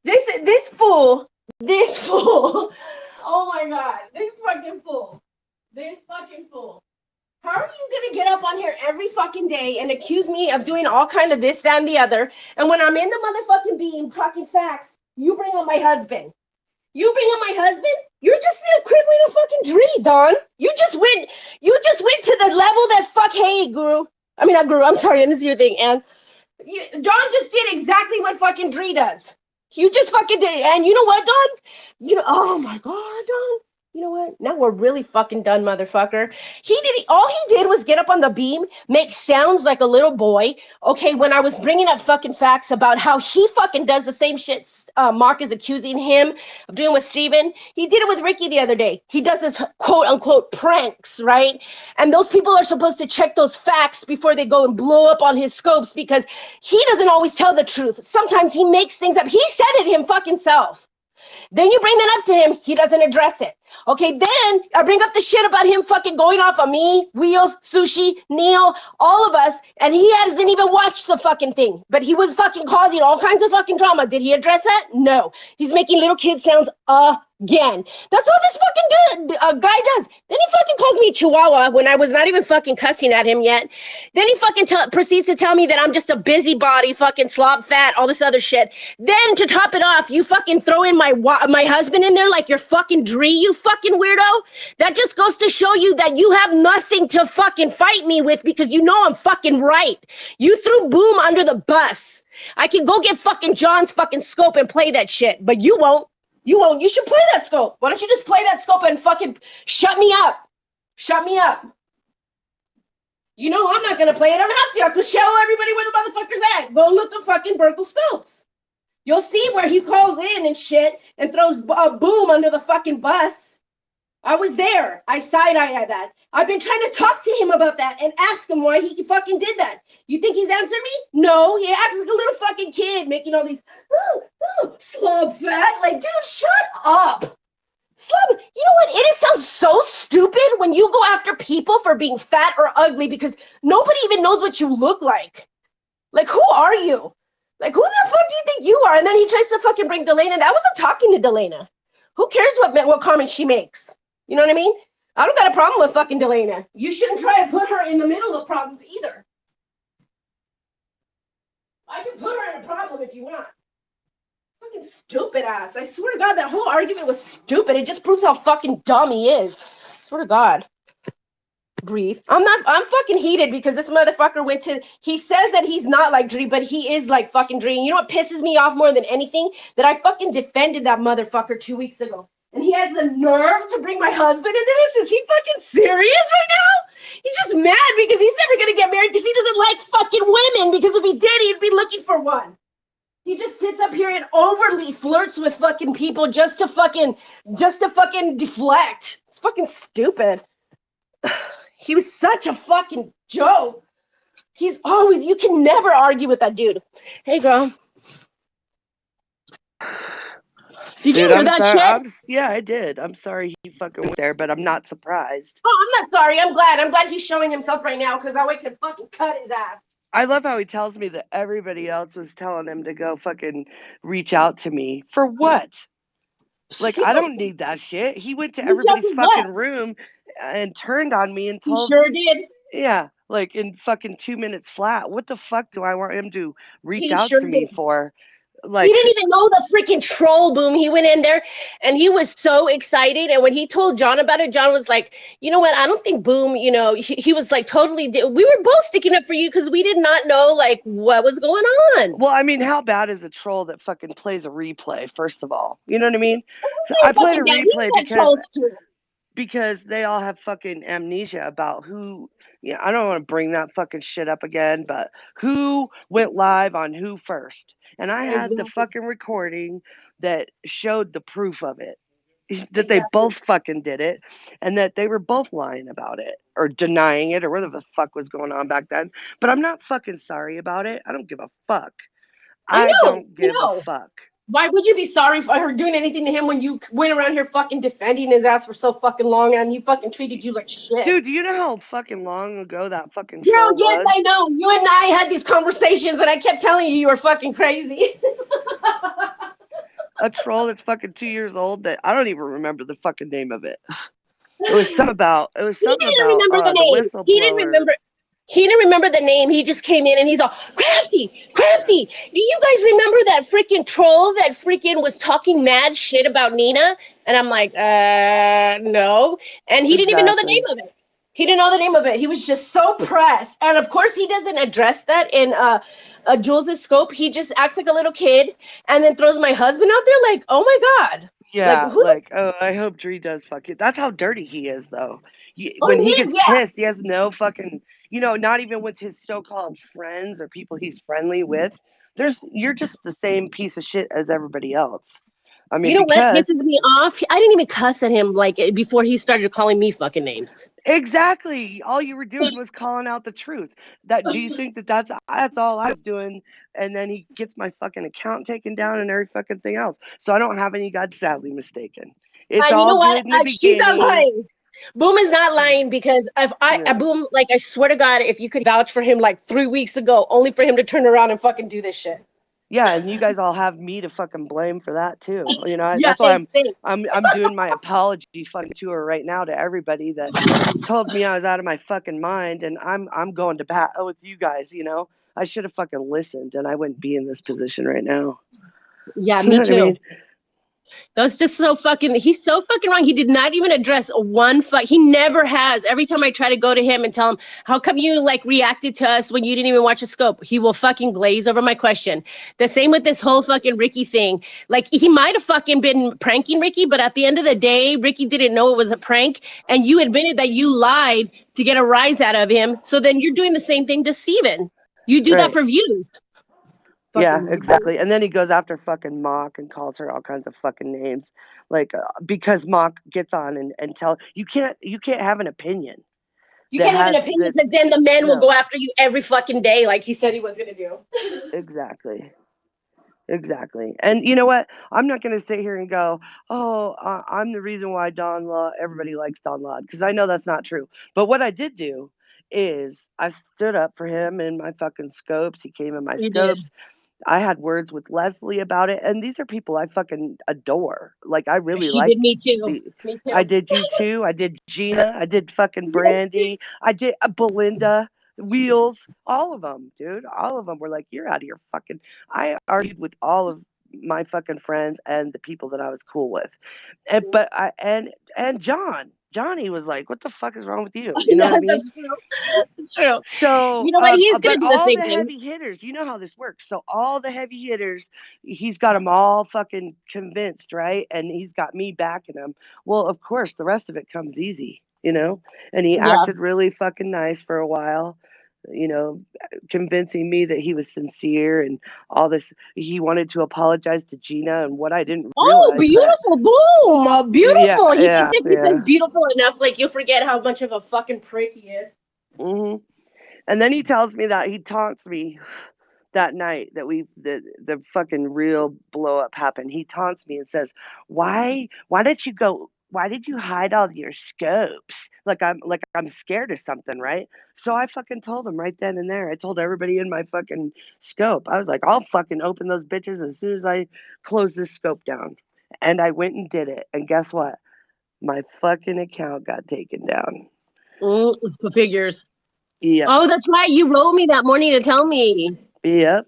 This fool, this fool. Oh my god, this fucking fool. This fucking fool. How are you gonna get up on here every fucking day and accuse me of doing all kind of this, that, and the other? And when I'm in the motherfucking beam talking facts, you bring up my husband. You bring up my husband? You're just the equivalent of fucking Dree, Don. You just went to the level that fuck hey, Guru. I mean not Guru, I'm sorry, and this is your thing, and Don just did exactly what fucking Dree does. You just fucking did. And you know what, Don? Oh my God, Don. You know what? Now we're really fucking done, motherfucker. All he did was get up on the beam, make sounds like a little boy. Okay, when I was bringing up fucking facts about how he fucking does the same shit Mark is accusing him of doing with Steven. He did it with Ricky the other day. He does this quote unquote pranks, right? And those people are supposed to check those facts before they go and blow up on his scopes because he doesn't always tell the truth. Sometimes he makes things up. He said it him fucking self. Then you bring that up to him, he doesn't address it. Okay, then I bring up the shit about him fucking going off on me, Wheels, Sushi, Neil, all of us, and he hasn't even watched the fucking thing. But he was fucking causing all kinds of fucking drama. Did he address that? No. He's making little kid sounds again. That's all this fucking guy does. Then he fucking calls me Chihuahua when I was not even fucking cussing at him yet. Then he fucking proceeds to tell me that I'm just a busybody, fucking slob fat, all this other shit. Then to top it off, you fucking throw in my husband in there like you're fucking Dree, you fucking weirdo. That just goes to show you that you have nothing to fucking fight me with because you know I'm fucking right. You threw Boom under the bus. I can go get fucking John's fucking scope and play that shit, but you won't. You won't. You should play that scope. Why don't you just play that scope and fucking shut me up? Shut me up. You know I'm not going to play it. I don't have to. I can show everybody where the motherfucker's at. Go look at fucking Burkle Scopes. You'll see where he calls in and shit and throws Boom under the fucking bus. I was there. I side-eyed that. I've been trying to talk to him about that and ask him why he fucking did that. You think he's answered me? No, he acts like a little fucking kid making all these, slob fat. Like, dude, shut up. Slob, you know what? It sounds so stupid when you go after people for being fat or ugly because nobody even knows what you look like. Like, who are you? Like, who the fuck do you think you are? And then he tries to fucking bring Delana. I wasn't talking to Delana. Who cares what comment she makes? You know what I mean? I don't got a problem with fucking Delana. You shouldn't try to put her in the middle of problems either. I can put her in a problem if you want. Fucking stupid ass. I swear to God, that whole argument was stupid. It just proves how fucking dumb he is. I swear to God. Breathe. I'm fucking heated because this motherfucker he says that he's not like Dree, but he is like fucking Dree. You know what pisses me off more than anything? That I fucking defended that motherfucker 2 weeks ago. And he has the nerve to bring my husband into this? Is he fucking serious right now? He's just mad because he's never going to get married because he doesn't like fucking women. Because if he did, he'd be looking for one. He just sits up here and overly flirts with fucking people just to fucking deflect. It's fucking stupid. He was such a fucking joke. You can never argue with that dude. Hey, girl. Did you hear that shit? Yeah, I did. I'm sorry he fucking went there, but I'm not surprised. Oh, I'm not sorry. I'm glad he's showing himself right now because that way I can fucking cut his ass. I love how he tells me that everybody else was telling him to go fucking reach out to me. For what? Like, I don't need that shit. He went to everybody's fucking room and turned on me and told... He sure did. Yeah, like in fucking 2 minutes flat. What the fuck do I want him to reach out to me for? Like, he didn't even know the freaking troll, Boom. He went in there and he was so excited. And when he told John about it, John was like, you know what? I don't think Boom, he was like totally, we were both sticking up for you because we did not know like what was going on. Well, I mean, how bad is a troll that fucking plays a replay, first of all? You know what I mean? So I played a replay because they all have fucking amnesia about who, I don't want to bring that fucking shit up again, but who went live on who first. And I had the fucking recording that showed the proof of it, that they both fucking did it and that they were both lying about it or denying it or whatever the fuck was going on back then. But I'm not fucking sorry about it. I don't give a fuck. I don't give a fuck. Why would you be sorry for her doing anything to him when you went around here fucking defending his ass for so fucking long and he fucking treated you like shit? Dude, do you know how fucking long ago that fucking show was? Yes, I know. You and I had these conversations and I kept telling you were fucking crazy. a troll that's fucking 2 years old that I don't even remember the fucking name of it. It was something about He didn't remember the the name. He didn't whistleblower. remember. He didn't remember the name. He just came in and he's all crafty, crafty. Do you guys remember that freaking troll that freaking was talking mad shit about Nina? And I'm like, no. And he didn't even know the name Exactly. of it. He didn't know the name of it. He was just so pressed. And of course, he doesn't address that in Jules' scope. He just acts like a little kid and then throws my husband out there like, oh my God. Like, Yeah, who the. like, oh, I hope Dree does fuck it. That's how dirty he is, though. Oh, When he he is, gets yeah. pissed, he has no fucking, not even with his so-called friends or people he's friendly with. You're just the same piece of shit as everybody else. I You mean, know what because pisses me off? I didn't even cuss at him like before he started calling me fucking names. exactly, all you were doing was calling out the truth. Do you think that's all I was doing? And then he gets my fucking account taken down and every fucking thing else. So I don't have any God sadly mistaken. It's You all know what? good in the He's not beginning. lying. Boom is not lying because if Yeah. Boom, like I swear to God, if you could vouch for him like 3 weeks ago, only for him to turn around and fucking do this shit. Yeah, and you guys all have me to fucking blame for that too. Yeah, That's why thanks, thanks. I'm doing my apology fucking tour right now to everybody that told me I was out of my fucking mind, and I'm going to bat with you guys. I should have fucking listened, and I wouldn't be in this position right now. Yeah, You know me what I too. mean? That's just so fucking. He's so fucking wrong. He did not even address one fuck. He never has. Every time I try to go to him and tell him, "How come you like reacted to us when you didn't even watch a scope?" He will fucking glaze over my question. The same with this whole fucking Ricky thing. Like he might have fucking been pranking Ricky, but at the end of the day, Ricky didn't know it was a prank, and you admitted that you lied to get a rise out of him. So then you're doing the same thing to Steven. You do that Right. for views. Yeah, Fucking. exactly. And then he goes after fucking Mock and calls her all kinds of fucking names, like because Mock gets on and tell you can't have an opinion You that can't have an has opinion that. because then the man will go No, after you every fucking day, like he said he was gonna do. exactly. Exactly. And you know what? I'm not going to sit here and go, oh, I'm the reason why everybody likes Donlod, because I know that's not true. But what I did do is I stood up for him in my fucking scopes. He came in my You did. scopes. I had words with Leslie about it. And these are people I fucking adore. Like, I really She like did me too. the. Me I too. did you too. I did Gina. I did fucking Brandy. I did Belinda. Wheels, all of them, dude. All of them were like, "You're out of your fucking." I argued with all of my fucking friends and the people that I was cool with, and Johnny was like, "What the fuck is wrong with you?" You know what I Yes, mean? that's true. That's true. So, You know what? He is but gonna do the all same the thing. heavy hitters, you know how this works. So all the heavy hitters, he's got them all fucking convinced, right? And he's got me backing him. Well, of course, the rest of it comes easy. And he Yeah. acted really fucking nice for a while, you know, convincing me that he was sincere and all this. He wanted to apologize to Gina, and what I didn't Oh, realize that, beautiful. Boom. yeah, Beautiful. He thinks yeah, if yeah. he's beautiful enough, like you'll forget how much of a fucking prick he is. hmm And then he tells me that he taunts me that night that the fucking real blow up happened. He taunts me and says, why did you hide all your scopes? Like I'm scared or something, right? So I fucking told him right then and there. I told everybody in my fucking scope. I was like, I'll fucking open those bitches as soon as I close this scope down. And I went and did it. And guess what? My fucking account got taken down. For figures. Yep. Oh, that's right. You wrote me that morning to tell me. Yep.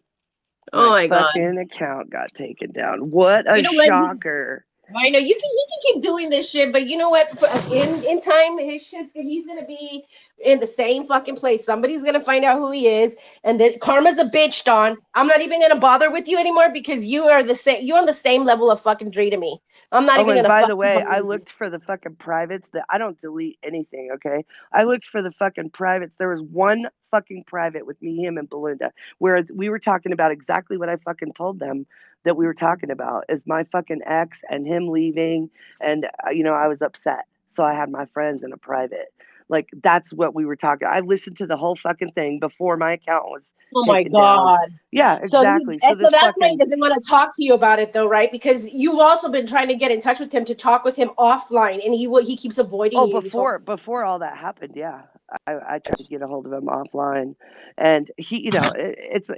Oh My my God. fucking account got taken down. What You a know what? shocker. I know you can keep doing this shit, but you know what? In time, his shit's he's gonna be in the same fucking place. Somebody's gonna find out who he is, and then karma's a bitch, Don. I'm not even gonna bother with you anymore because you are the same. You're on the same level of fucking Dre to me. I'm not Oh, even and gonna by fucking the way, bother I with you. looked for the fucking privates that I don't delete anything, okay? I looked for the fucking privates. There was one fucking private with me, him, and Belinda, where we were talking about exactly what I fucking told them that we were talking about is my fucking ex and him leaving. And, I was upset. So I had my friends in a private. Like, that's what we were talking. I listened to the whole fucking thing before my account was Oh my taken down. God. Yeah, exactly. So So that's why he fucking doesn't want to talk to you about it, though, right? Because you've also been trying to get in touch with him to talk with him offline, and he keeps avoiding you. before all that happened, yeah, I tried to get a hold of him offline, and he,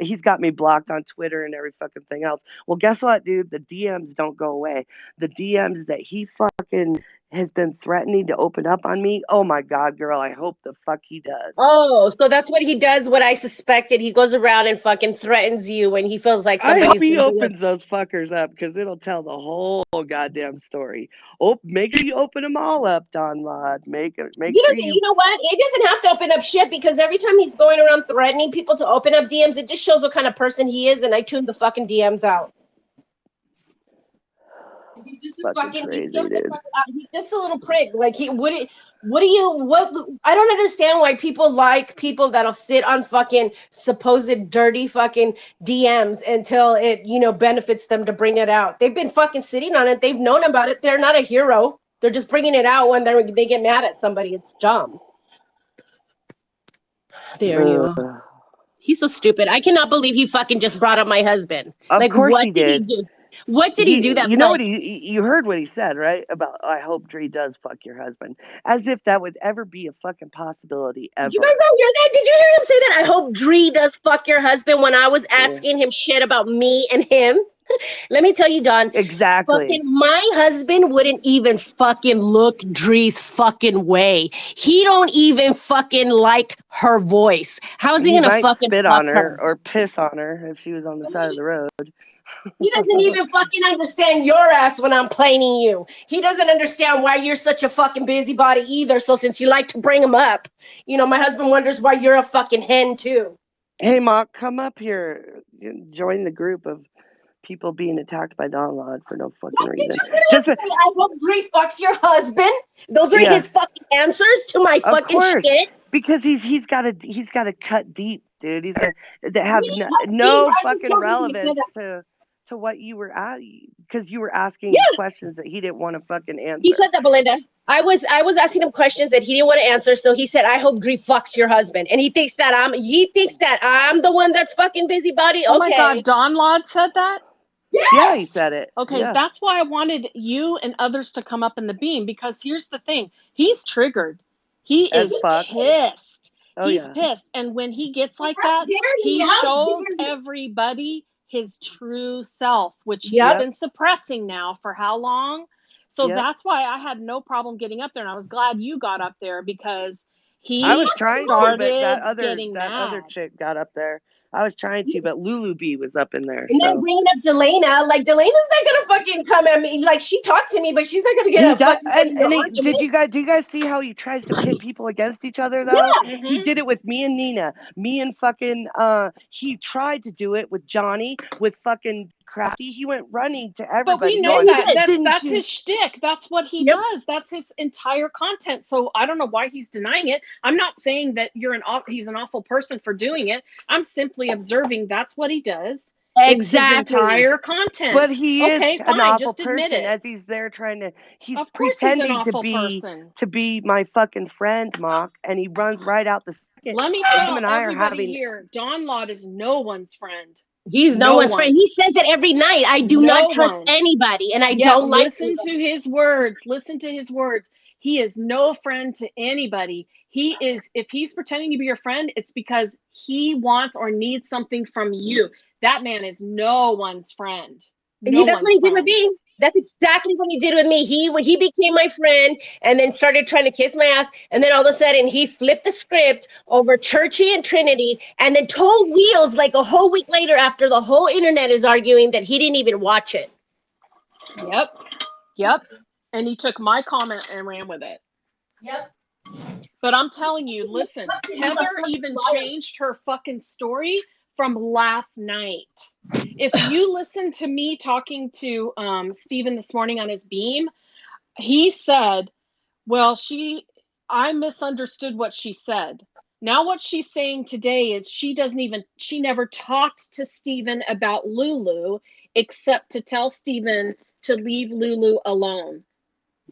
he's got me blocked on Twitter and every fucking thing else. Well, guess what, dude? The DMs don't go away. The DMs that he fucking has been threatening to open up on me. Oh my God, girl, I hope the fuck he does. Oh, so that's what he does. What I suspected. He goes around and fucking threatens you when he feels like I somebody's. hope he opens those fuckers up, because it'll tell the whole goddamn story. Oh, make sure you open them all up, Donlod. Make sure you. You know what? It doesn't have to open up shit, because every time he's going around threatening people to open up DMs, it just shows what kind of person he is, and I tune the fucking DMs out. He's just a fucking crazy, he's just dude. he's just a little prick. Like, I don't understand why people like people that'll sit on fucking supposed dirty fucking DMs until it, benefits them to bring it out. They've been fucking sitting on it. They've known about it. They're not a hero. They're just bringing it out when they get mad at somebody. It's dumb. There you are. He's so stupid. I cannot believe he fucking just brought up my husband. Of course what he did. he do? What did he do that? You know what you heard what he said, right? About, I hope Dree does fuck your husband. As if that would ever be a fucking possibility ever. You guys don't hear that? Did you hear him say that? I hope Dree does fuck your husband, when I was asking him shit about me and him. Let me tell you, Don. Exactly. Fucking my husband wouldn't even fucking look Dree's fucking way. He don't even fucking like her voice. How's he gonna fucking spit fuck on her or piss on her if she was on the side of the road? He doesn't even fucking understand your ass when I'm planing you. He doesn't understand why you're such a fucking busybody either. So since you like to bring him up, my husband wonders why you're a fucking hen too. Hey, Mock, come up here. Join the group of people being attacked by Donlod for no fucking reason. I hope Dree fucks your husband. Those are his fucking answers to my fucking shit. Because he's got to cut deep, dude. He's got to have no fucking relevance to what you were at, because you were asking questions that he didn't want to fucking answer. He said that, Belinda. I was asking him questions that he didn't want to answer, so he said, "I hope Dree fucks your husband," and he thinks that I'm the one that's fucking busybody. Oh my God, Donlod said that? Yes! Yeah, he said it. Okay, yeah. That's why I wanted you and others to come up in the beam, because here's the thing. He's triggered. He is pissed. He's pissed. And when he gets like that, he shows everybody his true self, which he's been suppressing now for how long? So that's why I had no problem getting up there. And I was glad you got up there, because I was trying to, but that other chick got up there. I was trying to, but Lulu B was up in there. And then bringing up Delana, like, Delana's not gonna fucking come at me. Like, she talked to me, but she's not gonna get do you guys see how he tries to pit people against each other, though? Yeah. He did it with me and Nina. Me and fucking he tried to do it with Johnny, with fucking Crafty. He went running to everybody. But we know that's his shtick. That's what he does. That's his entire content. So I don't know why he's denying it. I'm not saying that he's an awful person for doing it. I'm simply observing that's what he does. Exactly. It's his entire content. But he is an awful person, as he's there trying to. He's pretending to be my fucking friend, Mock, and he runs right out the second. Let me tell everybody here, Donlod is no one's friend. He's no one's friend. He says it every night. I do not trust anybody, and I don't like. Listen to his words. Listen to his words. He is no friend to anybody. He is. If he's pretending to be your friend, it's because he wants or needs something from you. That man is no one's friend. That's what he did with me. That's exactly what he did with me. He became my friend and then started trying to kiss my ass. And then all of a sudden he flipped the script over Churchy and Trinity, and then told Wheels like a whole week later, after the whole internet is arguing, that he didn't even watch it. Yep. And he took my comment and ran with it. Yep. But I'm telling you, listen, Heather even changed her fucking story from last night. If you listen to me talking to Steven this morning on his beam, he said, well, I misunderstood what she said. Now what she's saying today is she never talked to Steven about Lulu, except to tell Steven to leave Lulu alone.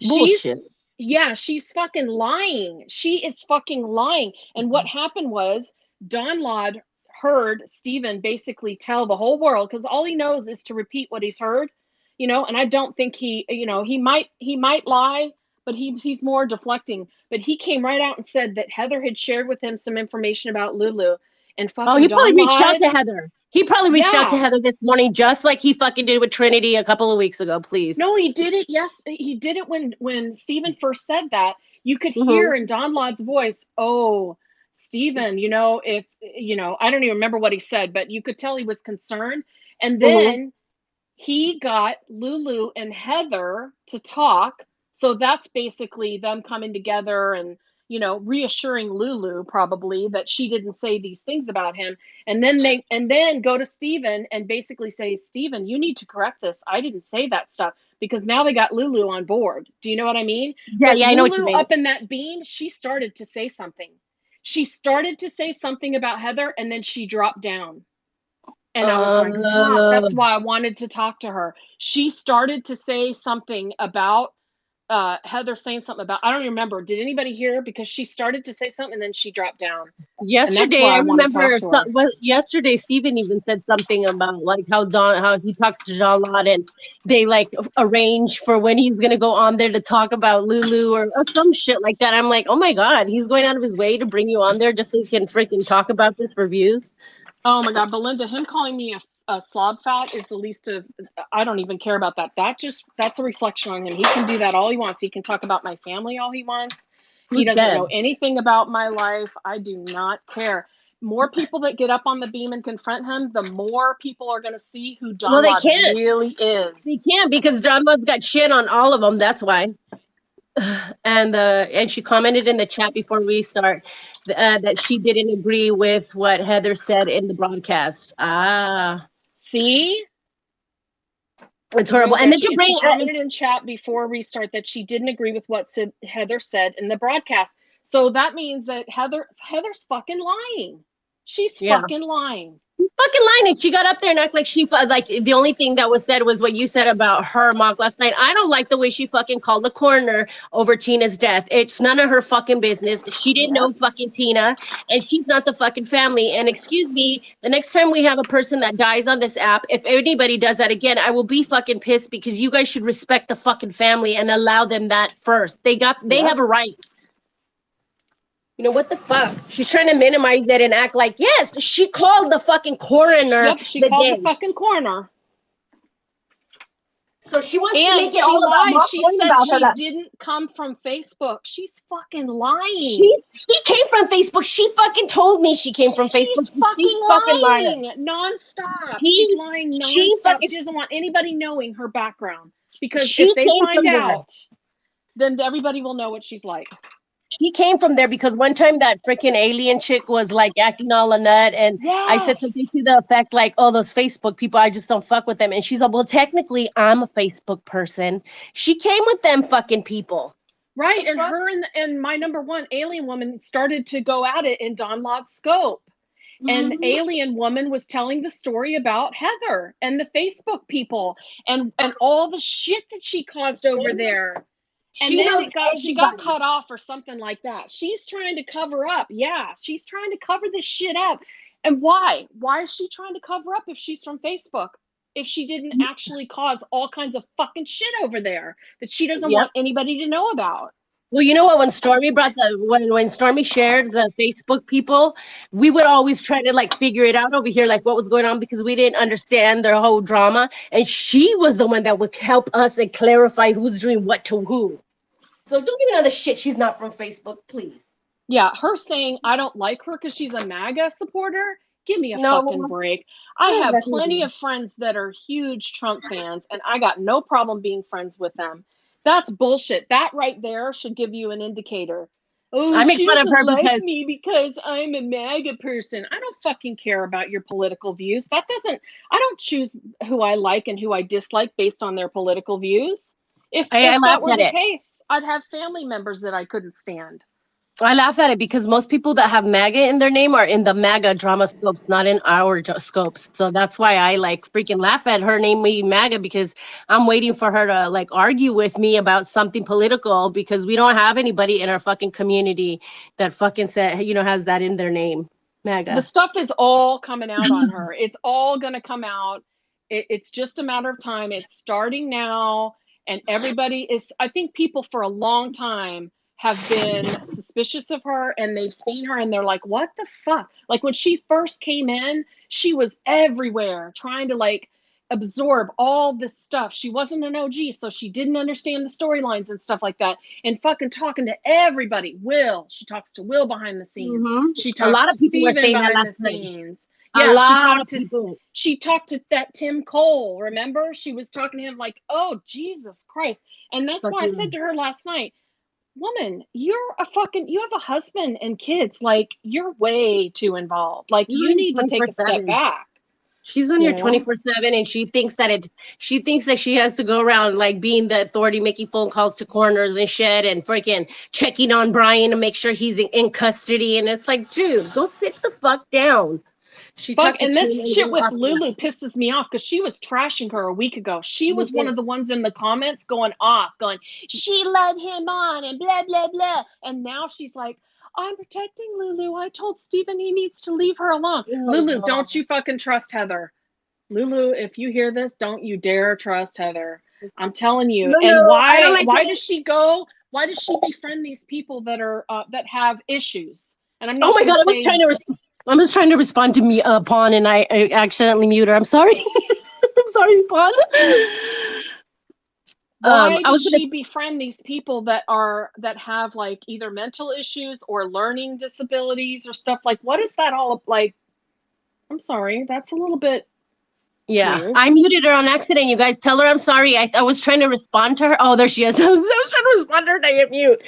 Bullshit. Yeah, she's fucking lying. She is fucking lying. And what happened was Donlod heard Stephen basically tell the whole world, because all he knows is to repeat what he's heard, and I don't think he might lie, but he's more deflecting. But he came right out and said that Heather had shared with him some information about Lulu, and Oh, fucking he probably reached out Donlod. to Heather. He probably reached out to Yeah. Heather this morning, just like he fucking did with Trinity a couple of weeks ago. Please. No, he did it. Yes, he did it when Stephen first said that. You could Mm-hmm. hear in Donlod's voice, "Oh, Stephen, if I don't even remember what he said, but you could tell he was concerned." And Mm-hmm. then he got Lulu and Heather to talk. So that's basically them coming together and, reassuring Lulu probably that she didn't say these things about him. And then go to Stephen and basically say, "Stephen, you need to correct this. I didn't say that stuff," because now they got Lulu on board. Do you know what I mean? Yeah, But yeah, I know what you Lulu mean. up in that beam, she started to say something. She started to say something about Heather and then she dropped down. And I was like, fuck, Uh, that's why I wanted to talk to her. She started to say something about Heather saying something about, I don't remember. Did anybody hear? Because she started to say something and then she dropped down. And that's Yesterday, why I I want to talk remember. to her. Yesterday, Stephen even said something about like how he talks to Donlod, and they like arrange for when he's gonna go on there to talk about Lulu or some shit like that. I'm like, oh my god, he's going out of his way to bring you on there just so he can freaking talk about this for views. Oh my God, Belinda, him calling me a slob fat is the least of, I don't even care about that. That's a reflection on him. He can do that all he wants. He can talk about my family all he wants. He Who's doesn't know dead? anything about my life. I do not care. More people that get up on the beam and confront him, the more people are going to see who Well, they Donlod can't. really They is. can't because Donlod's got shit on all of them. That's why. And she commented in the chat before we start that she didn't agree with what Heather said in the broadcast. Ah, See? it's horrible. And then to She bring commented in chat before restart that she didn't agree with what Heather said in the broadcast. So that means that Heather's fucking lying. She's yeah, fucking lying. fucking lying. She got up there and act like like the only thing that was said was what you said about her mock last night. I don't like the way she fucking called the coroner over Tina's death. It's none of her fucking business. She didn't Yep. know fucking Tina, and she's not the fucking family. And excuse me, the next time we have a person that dies on this app, if anybody does that again, I will be fucking pissed because you guys should respect the fucking family and allow them that first. They Yep. have a right. You know, what the fuck? She's trying to minimize it and act like, yes, she called the fucking coroner Yep. She the called the day. fucking coroner. So she wants to And make it she all about lied. Mom She going said about her. she didn't come from Facebook. She's fucking lying. She came from Facebook. She fucking told me she came from Facebook. She's She's fucking fucking liar. lying nonstop. She's She lying she nonstop. fucking She doesn't want anybody knowing her background because if she they came find from there. out, then everybody will know what she's like. She came from there because one time that freaking alien chick was like acting all a nut, and I said Yes. something to the effect like, "Oh, those Facebook people, I just don't fuck with them." And she's like, "Well, technically, I'm a Facebook person." She came with them fucking people. Right. And her and my number one alien woman started to go at it in Donlod's scope. And Mm-hmm. alien woman was telling the story about Heather and the Facebook people and all the shit that she caused over there. And She then knows she got everybody. cut off or something like that. She's trying to cover up. Yeah, she's trying to cover this shit up. And why? Why is she trying to cover up if she's from Facebook? If she didn't actually cause all kinds of fucking shit over there that she doesn't Yep. want anybody to know about. Well, you know what? When Stormy brought when Stormy shared the Facebook people, we would always try to like figure it out over here, like what was going on because we didn't understand their whole drama. And she was the one that would help us and clarify who's doing what to who. So don't give me another shit. She's not from Facebook, please. Yeah, her saying I don't like her because she's a MAGA supporter. Give me a No, fucking break. I what does have that even plenty mean? of friends that are huge Trump fans, and I got no problem being friends with them. That's bullshit. That right there should give you an indicator. Oh, I make she fun of doesn't her like because me because I'm a MAGA person. I don't fucking care about your political views. I don't choose who I like and who I dislike based on their political views. If I that laughed were at the it. case, I'd have family members that I couldn't stand. I laugh at it because most people that have MAGA in their name are in the MAGA drama scopes, not in our scopes. So that's why I like freaking laugh at her name being MAGA, because I'm waiting for her to like argue with me about something political, because we don't have anybody in our fucking community that fucking said, has that in their name. The MAGA. stuff is all coming out on her. It's all going to come out. It's just a matter of time. It's starting now. And everybody is, I think people for a long time have been suspicious of her, and they've seen her and they're like, what the fuck? Like when she first came in, she was everywhere trying to like absorb all this stuff. She wasn't an OG, so she didn't understand the storylines and stuff like that. And fucking talking to everybody. She talks to Will behind the scenes. She A lot talks of to people were Steven saying that behind the last night. scenes. A Yeah, lot of people. she talked to that Tim Cole, remember? She was talking to him like, oh, Jesus Christ. And that's why I said to her last night, woman, you have a husband and kids. Like, you're way too involved. Like, you need to take a step back. She's on here 24/7, and she thinks that she has to go around like being the authority, making phone calls to coroners and shit, and freaking checking on Brian to make sure he's in custody. And it's like, dude, go sit the fuck down. And this shit with Lulu pisses me off because she was trashing her a week ago. She was one of the ones in the comments going off, going, she led him on and blah, blah, blah. And now she's like, I'm protecting Lulu. I told Steven he needs to leave her alone. Lulu, don't you fucking trust Heather. Lulu, if you hear this, don't you dare trust Heather. I'm telling you. No, and why does she go? Why does she befriend these people that are that have issues? And I'm not. Oh my god, I was trying to respond to me, Pawn, and I accidentally muted her. I'm sorry. I'm sorry, Pawn. Why does she befriend these people that have like either mental issues or learning disabilities or stuff? Like, what is that all like? I'm sorry, that's a little bit. Yeah, weird. I muted her on accident. You guys tell her I'm sorry. I was trying to respond to her. Oh, there she is. I was trying to respond to her and I hit mute.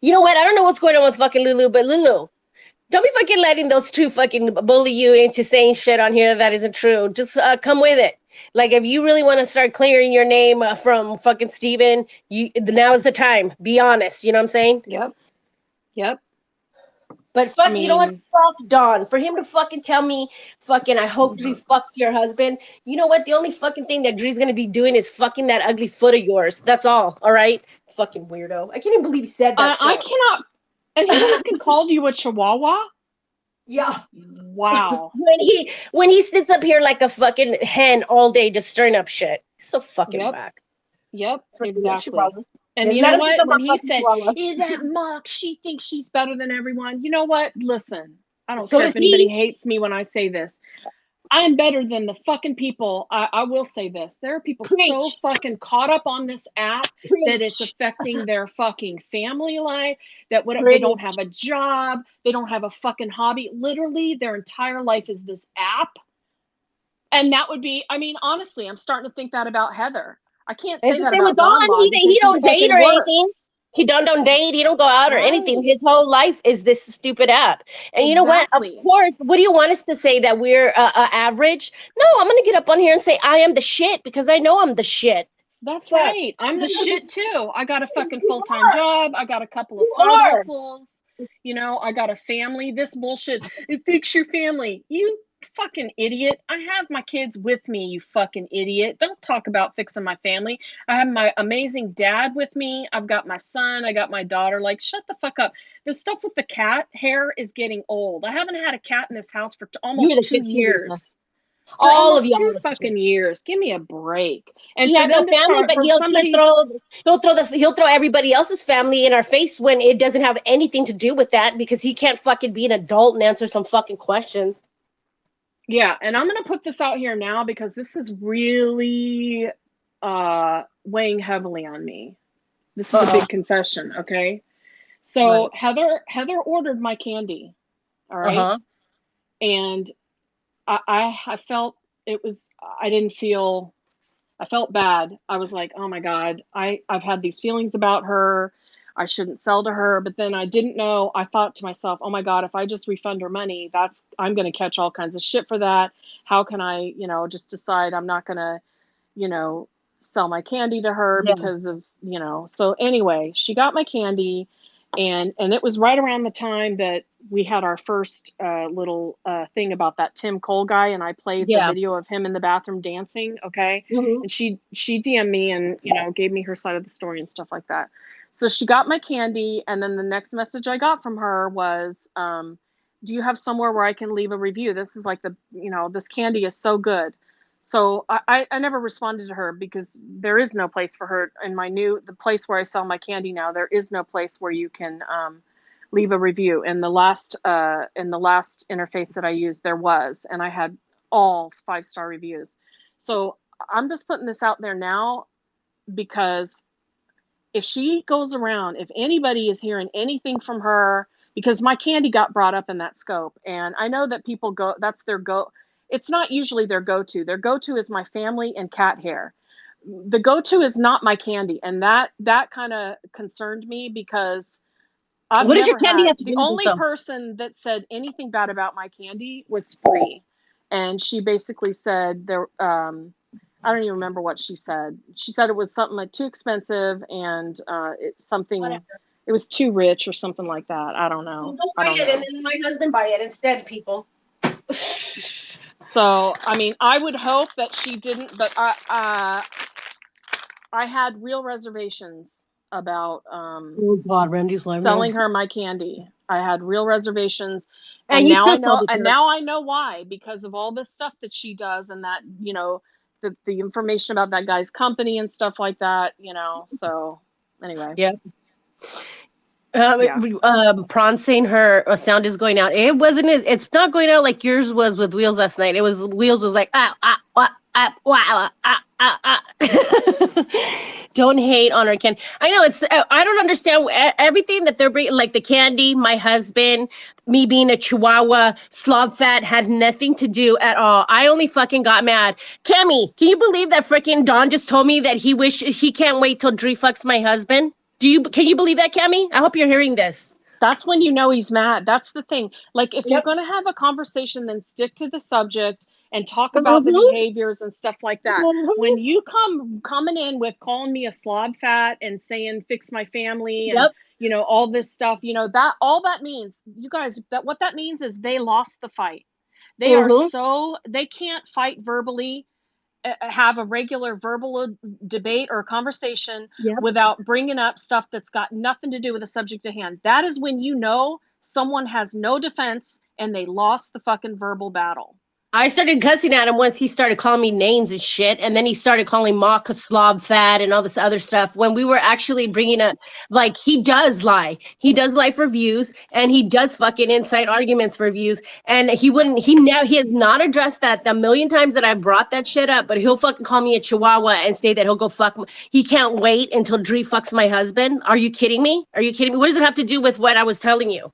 You know what? I don't know what's going on with fucking Lulu, but Lulu, don't be fucking letting those two fucking bully you into saying shit on here that isn't true. Just come with it. Like, if you really want to start clearing your name from fucking Steven, now is the time. Be honest. You know what I'm saying? Yep. But you know what? Fuck Don. For him to fucking tell me, fucking, I hope Dree fucks your husband. You know what? The only fucking thing that Dree's gonna be doing is fucking that ugly foot of yours. That's all. All right? Fucking weirdo. I can't even believe he said that shit. I cannot. And he fucking called you a chihuahua? Yeah. Wow. when he sits up here like a fucking hen all day just stirring up shit. So fucking back. Yep, exactly. And you know what? When he said, that Mock, she thinks she's better than everyone. You know what? Listen, I don't care if anybody hates me when I say this. I'm better than the fucking people. I will say this. There are people so fucking caught up on this app that it's affecting their fucking family life, that they don't have a job. They don't have a fucking hobby. Literally, their entire life is this app. And that would be, I mean, honestly, I'm starting to think that about Heather. I can't say that about Donlod. He don't date or anything. He don't date. He don't go out or anything. His whole life is this stupid app. And you know what? Of course, what do you want us to say, that we're average? No, I'm going to get up on here and say I am the shit, because I know I'm the shit. That's right. I'm the shit too. I got a fucking full-time job. I got a couple of side hustles. You know, I got a family. This bullshit. It fix your family. You fucking idiot. I have my kids with me, you fucking idiot. Don't talk about fixing my family. I have my amazing dad with me. I've got my son. I got my daughter. Like, shut the fuck up. The stuff with the cat hair is getting old. I haven't had a cat in this house for almost 2 years. All of you, 2 fucking years. Give me a break. And he has no family, but he'll throw everybody else's family in our face when it doesn't have anything to do with that, because he can't fucking be an adult and answer some fucking questions. Yeah, and I'm going to put this out here now because this is really weighing heavily on me. This is a big confession, okay? So Heather ordered my candy, all right? And I felt I felt bad. I was like, oh my God, I've had these feelings about her. I shouldn't sell to her. But then I didn't know. I thought to myself, oh my God, if I just refund her money, I'm going to catch all kinds of shit for that. How can I, just decide I'm not going to, sell my candy to her because of, so anyway, she got my candy And it was right around the time that we had our first little thing about that Tim Cole guy, and I played the video of him in the bathroom dancing. Okay. Mm-hmm. And she DM'd me and, gave me her side of the story and stuff like that. So she got my candy. And then the next message I got from her was, do you have somewhere where I can leave a review? This is like this candy is so good. So I never responded to her because there is no place for her in the place where I sell my candy now. There is no place where you can leave a review. In the last interface that I used, there was, and I had all 5-star reviews. So I'm just putting this out there now because if she goes around, if anybody is hearing anything from her, because my candy got brought up in that scope, and I know that people that's their go. It's not usually their go-to. Their go-to is my family and cat hair. The go-to is not my candy. And that kind of concerned me because What did your candy have to do the with only this, though? person that said anything bad about my candy was Free. And she basically said I don't even remember what she said. She said it was something like too expensive and Whatever. It was too rich or something like that. I don't know. Well, don't buy it, and then my husband buy it instead, people. So, I mean, I would hope that she didn't, but I had real reservations about Oh God, Randy's like selling her my candy. I had real reservations, and now I know, and now I know why, because of all this stuff that she does, and that the information about that guy's company and stuff like that. So anyway, yeah. Prawn saying her sound is going out. It's not going out like yours was with Wheels last night. Wheels was like Don't hate on her, Ken. I know I don't understand everything that they're bringing, like the candy, my husband, me being a Chihuahua, slob fat had nothing to do at all. I only fucking got mad. Cammy, can you believe that freaking Don just told me that he can't wait till Dree fucks my husband? Can you believe that, Cammy? I hope you're hearing this. That's when you know he's mad. That's the thing. Like, if you're going to have a conversation, then stick to the subject and talk about the behaviors and stuff like that. When you coming in with calling me a slob fat and saying fix my family and all this stuff, that all that means, you guys, what that means is they lost the fight. They they can't fight verbally, have a regular verbal debate or conversation without bringing up stuff that's got nothing to do with the subject at hand. That is when someone has no defense and they lost the fucking verbal battle. I started cussing at him once he started calling me names and shit, and then he started calling Ma Slob fat and all this other stuff when we were actually bringing up, like, he does lie. He does lie for views, and he does fucking incite arguments for views, and he has not addressed that the million times that I brought that shit up, but he'll fucking call me a Chihuahua and say that he'll go fuck. He can't wait until Dree fucks my husband. Are you kidding me? What does it have to do with what I was telling you?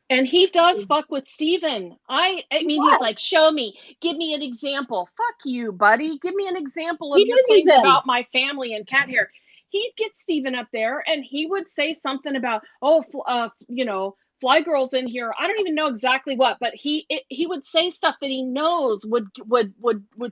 And he does fuck with Steven. I mean, he's like, show me, give me an example. Fuck you, buddy. Give me an example of your claims about my family and cat hair. He'd get Steven up there and he would say something about, fly girls in here. I don't even know exactly what, but he would say stuff that he knows would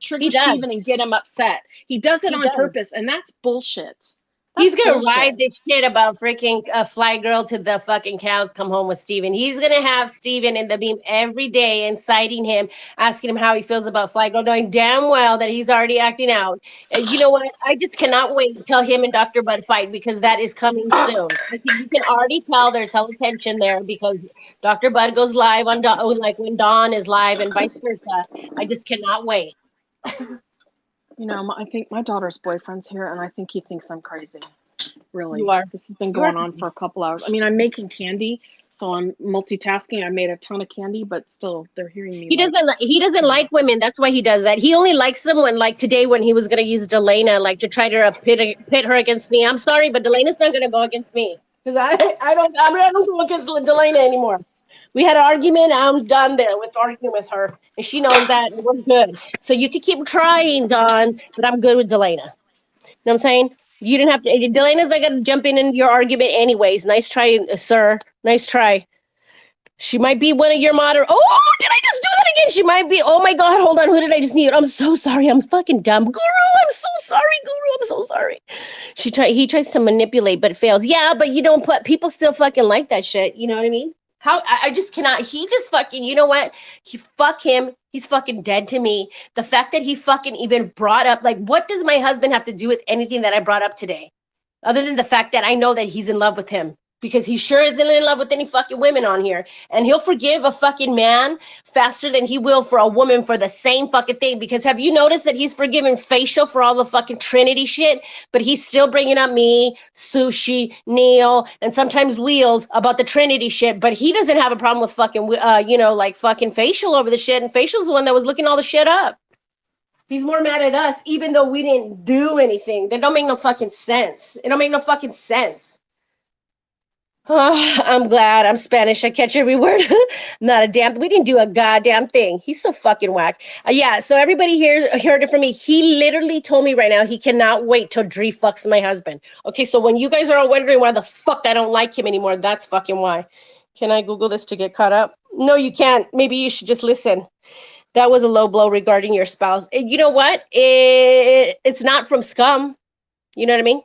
trigger Steven and get him upset. He does it on purpose, and that's bullshit. He's going to ride this shit about freaking fly girl to the fucking cows come home with Steven. He's going to have Steven in the beam every day, inciting him, asking him how he feels about fly girl, knowing damn well that he's already acting out. And you know what? I just cannot wait until him and Dr. Bud fight, because that is coming soon. I think you can already tell there's hella tension there, because Dr. Bud goes live on like when Dawn is live and vice versa. I just cannot wait. I think my daughter's boyfriend's here, and I think he thinks I'm crazy. Really. You are. This has been going on for a couple hours. I mean, I'm making candy, so I'm multitasking. I made a ton of candy, but still, they're hearing me. He doesn't like women. That's why he does that. He only likes them when, like today, when he was going to use Delana, like to try to pit her against me. I'm sorry, but Delana's not going to go against me, because I don't go against Delana anymore. We had an argument. I'm done there with arguing with her, and she knows that, and we're good. So you can keep trying, Dawn, but I'm good with Delana. You know what I'm saying? You didn't have to. Delana's not going to jump in your argument anyways. Nice try, sir. Nice try. She might be one of your Oh, did I just do that again? She might be. Oh my God, hold on. Who did I just mute? I'm so sorry. I'm fucking dumb. Guru, I'm so sorry. Guru, I'm so sorry. He tries to manipulate, but fails. Yeah, but you don't put people still fucking like that shit. You know what I mean? I just cannot. He just fucking. You know what? Fuck him. He's fucking dead to me. The fact that he fucking even brought up, like, what does my husband have to do with anything that I brought up today? Other than the fact that I know that he's in love with him. Because he sure isn't in love with any fucking women on here. And he'll forgive a fucking man faster than he will for a woman for the same fucking thing. Because have you noticed that he's forgiven facial for all the fucking Trinity shit? But he's still bringing up me, Sushi, Neil, and sometimes Wheels about the Trinity shit. But he doesn't have a problem with fucking, like fucking facial over the shit. And facial's the one that was looking all the shit up. He's more mad at us, even though we didn't do anything. That don't make no fucking sense. It don't make no fucking sense. Oh, I'm glad I'm Spanish. I catch every word. Not a damn. We didn't do a goddamn thing. He's so fucking whack. Yeah. So everybody here heard it from me. He literally told me right now he cannot wait till Dree fucks my husband. Okay. So when you guys are all wondering why the fuck I don't like him anymore, that's fucking why. Can I Google this to get caught up? No, you can't. Maybe you should just listen. That was a low blow regarding your spouse. You know what? It's not from scum. You know what I mean?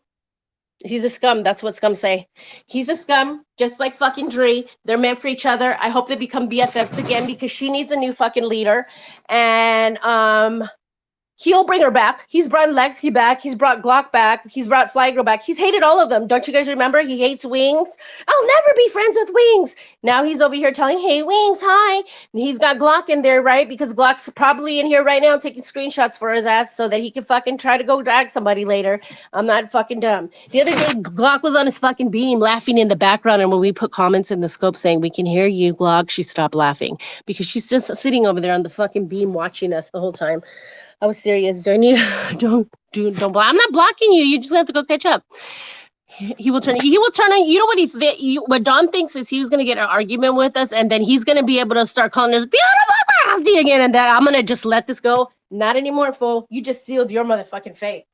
He's a scum. That's what scum say. He's a scum, just like fucking Dree. They're meant for each other. I hope they become BFFs again because she needs a new fucking leader. And he'll bring her back. He's brought Lexi back. He's brought Glock back. He's brought Flygirl back. He's hated all of them. Don't you guys remember? He hates Wings. I'll never be friends with Wings. Now he's over here telling, hey, Wings, hi. And he's got Glock in there, right? Because Glock's probably in here right now taking screenshots for his ass so that he can fucking try to go drag somebody later. I'm not fucking dumb. The other day, Glock was on his fucking beam laughing in the background. And when we put comments in the scope saying, we can hear you, Glock, she stopped laughing because she's just sitting over there on the fucking beam watching us the whole time. I was serious. Don't. I'm not blocking you. You just have to go catch up. He will turn. You know what what Don thinks is he was gonna get an argument with us, and then he's gonna be able to start calling us beautiful again, and then I'm gonna just let this go. Not anymore, fool. You just sealed your motherfucking fate.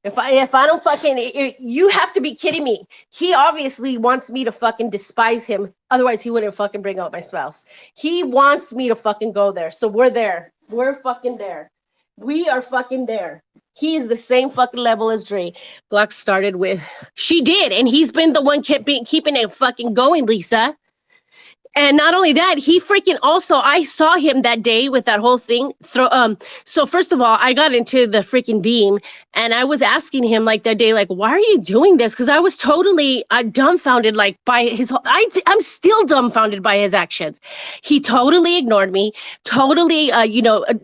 If I don't fucking, you have to be kidding me. He obviously wants me to fucking despise him. Otherwise, he wouldn't fucking bring out my spouse. He wants me to fucking go there. So we're there. We're fucking there. We are fucking there. He is the same fucking level as Dree. Glock started with, she did. And he's been the one keeping it fucking going, Lisa. And not only that, he freaking also, I saw him that day with that whole thing. So first of all, I got into the freaking beam and I was asking him like that day, like, why are you doing this? Because I was totally dumbfounded, like by his, I'm still dumbfounded by his actions. He totally ignored me, totally,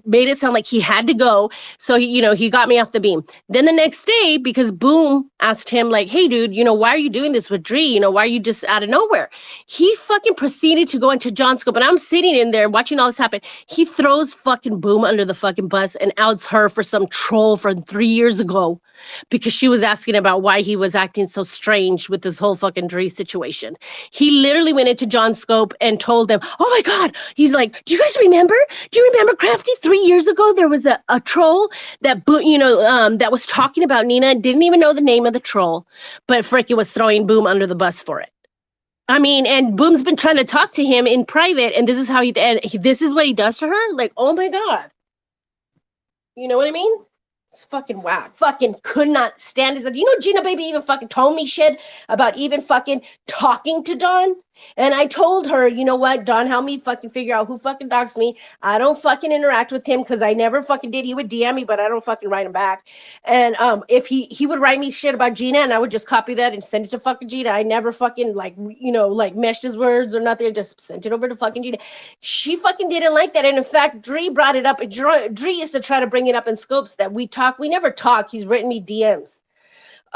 made it sound like he had to go. So, he got me off the beam. Then the next day, because Boom asked him like, hey dude, why are you doing this with Dree? Why are you just out of nowhere? He fucking proceeded to go into John's scope, and I'm sitting in there watching all this happen. He throws fucking Boom under the fucking bus and outs her for some troll from 3 years ago because she was asking about why he was acting so strange with this whole fucking Dree situation. He literally went into John's scope and told them, oh my God, he's like, do you guys remember? Do you remember, Crafty? 3 years ago, there was a troll that, that was talking about Nina and didn't even know the name of the troll, but frickin' was throwing Boom under the bus for it. I mean, and Boom's been trying to talk to him in private, and this is how this is what he does to her? Like, oh my God. You know what I mean? It's fucking whack. Fucking could not stand his. Gina Baby even fucking told me shit about even fucking talking to Don. And I told her, you know what, Don, help me fucking figure out who fucking dogs me. I don't fucking interact with him because I never fucking did. He would DM me, but I don't fucking write him back. And if he would write me shit about Gina, and I would just copy that and send it to fucking Gina. I never fucking meshed his words or nothing. I just sent it over to fucking Gina. She fucking didn't like that. And in fact, Dree brought it up. Dree used to try to bring it up in scopes that we talk. We never talk. He's written me DMs.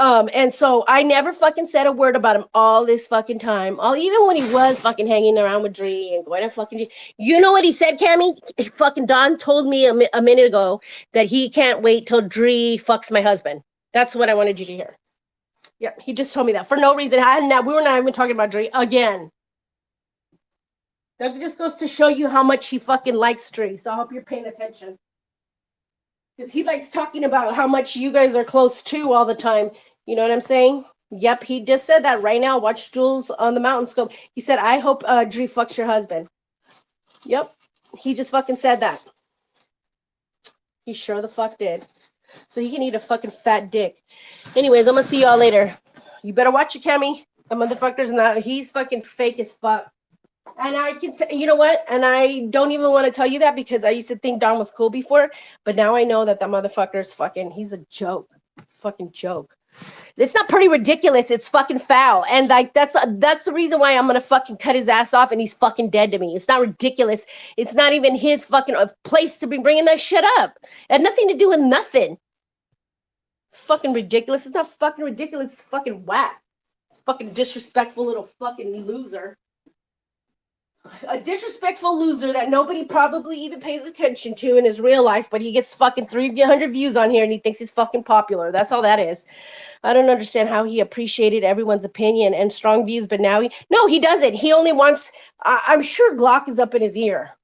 And so I never fucking said a word about him all this fucking time. Even when he was fucking hanging around with Dree and going to fucking, you know what he said, Cammy? Fucking Don told me a minute ago that he can't wait till Dree fucks my husband. That's what I wanted you to hear. Yep, he just told me that for no reason. We were not even talking about Dree again. That just goes to show you how much he fucking likes Dree. So I hope you're paying attention. Because he likes talking about how much you guys are close to all the time. You know what I'm saying? Yep, he just said that right now. Watch Jules on the mountain scope. He said, I hope Dree fucks your husband. Yep, he just fucking said that. He sure the fuck did. so he can eat a fucking fat dick. Anyways, I'm gonna see y'all later. You better watch your Cammy. The motherfucker's not. He's fucking fake as fuck. And I can, you know what? And I don't even want to tell you that because I used to think Don was cool before, but now I know that motherfucker's fucking. He's a joke, fucking joke. It's not pretty ridiculous. It's fucking foul, and like that's the reason why I'm gonna fucking cut his ass off, and he's fucking dead to me. It's not ridiculous. It's not even his fucking place to be bringing that shit up. It had nothing to do with nothing. It's fucking ridiculous. It's not fucking ridiculous. It's fucking whack. It's fucking disrespectful little fucking loser. A disrespectful loser that nobody probably even pays attention to in his real life, but he gets fucking 300 views on here and he thinks he's fucking popular. That's all that is. I don't understand how he appreciated everyone's opinion and strong views, but now he doesn't. He only wants, I'm sure Glock is up in his ear.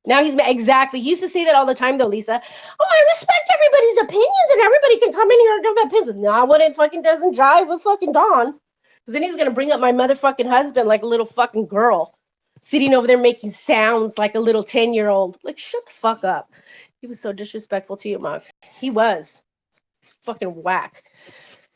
Now exactly. He used to say that all the time though, Lisa. Oh, I respect everybody's opinions and everybody can come in here and give their opinions. Nah, when it fucking doesn't jive with fucking Don. Because then he's going to bring up my motherfucking husband like a little fucking girl. Sitting over there making sounds like a little 10-year-old. Like, shut the fuck up. He was so disrespectful to you, Mug. He was. Fucking whack.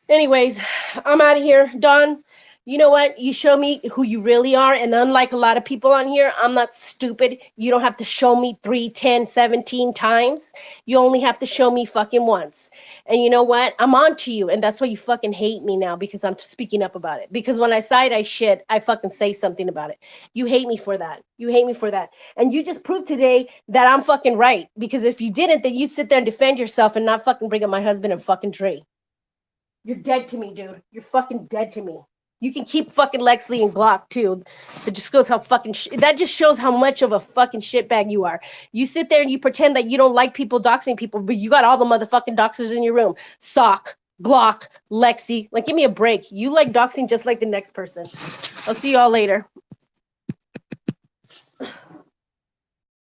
Anyways, I'm out of here. Don, you know what? You show me who you really are. And unlike a lot of people on here, I'm not stupid. You don't have to show me 3, 10, 17 times. You only have to show me fucking once. And you know what? I'm on to you. And that's why you fucking hate me now because I'm speaking up about it. Because when I side I shit, I fucking say something about it. You hate me for that. You hate me for that. And you just proved today that I'm fucking right. Because if you didn't, then you'd sit there and defend yourself and not fucking bring up my husband and fucking Dre. You're dead to me, dude. You're fucking dead to me. You can keep fucking Lexley and Glock too. It just goes how fucking that just shows how much of a fucking shitbag you are. You sit there and you pretend that you don't like people doxing people, but you got all the motherfucking doxers in your room. Sock, Glock, Lexi. Like, give me a break. You like doxing just like the next person. I'll see y'all later.